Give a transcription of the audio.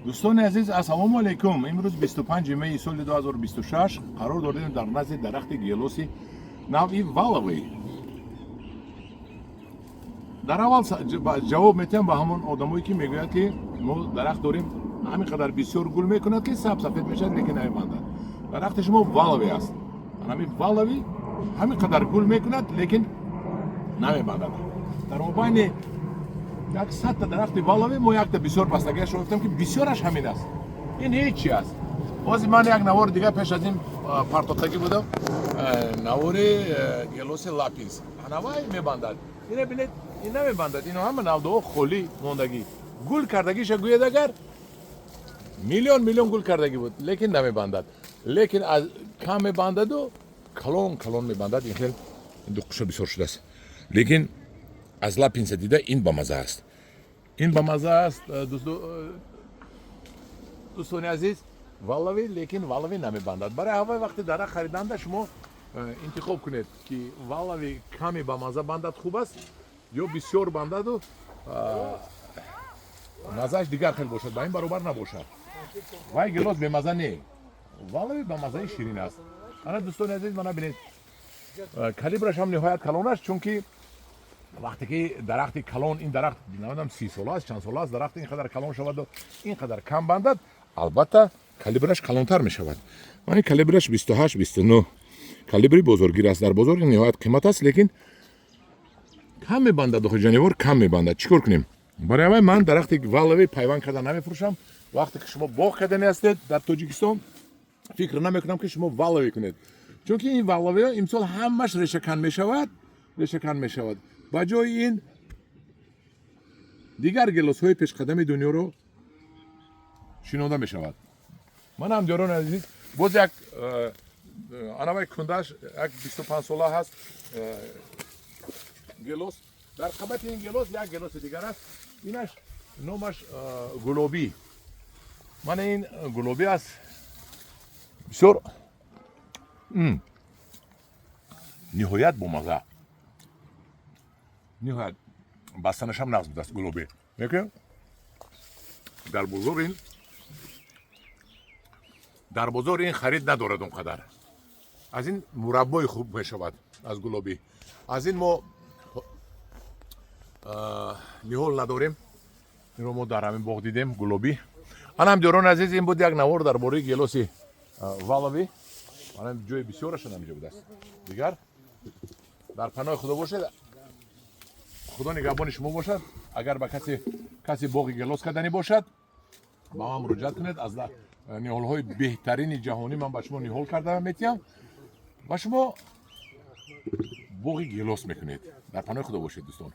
دوستان عزیز السلام علیکم. امروز 25 می سال 2026 قرار داریم در نزد درخت گیلوسی نوعی والوی. در اول جواب میتیم به همون آدمایی که میگوید که ما درخت داریم همینقدر بسیار گل میکند که سفید میشه لیکن نمیماند. درخت شما والوی است. همین والوی همینقدر گل میکند لیکن نمیماند. در مابین یک 100 تا درخت والوی ما یک تا بسیار بستگیش گفتم که بسیارش همین است. این هیچی است. باز من یک نوار دیگه پیش از این پارتوتاگی بودم. نوار گیلوس لاپیس. نوای میبندد. اینه ببینید این نمیبندد. اینو همه نودو خالی موندگی. گل کردگیش گوید اگر میلیون گل کردگی بود لیکن نمیبندد. لیکن از کم میبندد و کلون میبندد. این خیلی دو قش بسیار شده است. لیکن از لاپینس دیده این با مزه است. این با مزه است دوستان عزیز. والوی لیکن والوی نمیبندد. برای اول وقتی درخت خریدنده شما انتخاب کنید که والوی کمی با مزه بندد خوب است یا بسیار بندد و مزهش دیگر خیلی باشد. با این برابر نباشد. وای گلاس به مزه نه. والوی با مزه شیرین است. انا دوستان عزیز من ببینید کالیبرش هم نهایت کلان است چون که وقتی که درخت کلان این درخت نمیدونم 30 ساله است چند ساله است درخت اینقدر کلان شود و اینقدر کم بندد البته کالیبرش کلانتر می شود. من کالیبرش 28 29 کالیبری بزرگی است. در بزرگ نهایت قیمت است لیکن کم می بندد و جانور کم می بندد. چیکار کنیم؟ برای همین من درخت والوی پیوند کرده نمیفروشم. وقتی که شما باغ کردنی هستید در تاجیکستان فکر نمیکنم که شما والوی کنید چون که این والوی ها امسال همش ریشه کن می شود. با جای این دیگر گیلوس های پیش قدم دنیا رو شنوده می شود. من هم جاران عزیز باز یک انواع کندش یک 25 ساله هست گیلوس. در قبط این گیلوس یک گیلوس دیگر است. اینش نامش گلابی. من این گلابی است بسیار نهایت با مزه. نهایت بستنش هم نقص است گلابی. میگه در بازار این خرید ندارد اونقدر. از این مربای خوب می شود از گلابی. از این ما نیهول نداریم. این رو ما در همین باغ دیدیم گلابی. من هم جاران عزیز این بود یک نوار در باره گیلوسی والوی. من هم جای بسیارش نمیجا بود است. دیگر در پناه خدا باشد. خدا نگهبان شما باشد. اگر با کسی باغ گیلوس کردنی باشد با من مراجعت کنید. از نیهول های بهترین جهانی من با شما نیهول کرده میتیم و شما باغ گیلوس میکنید. در پناه خدا باشید دوستان.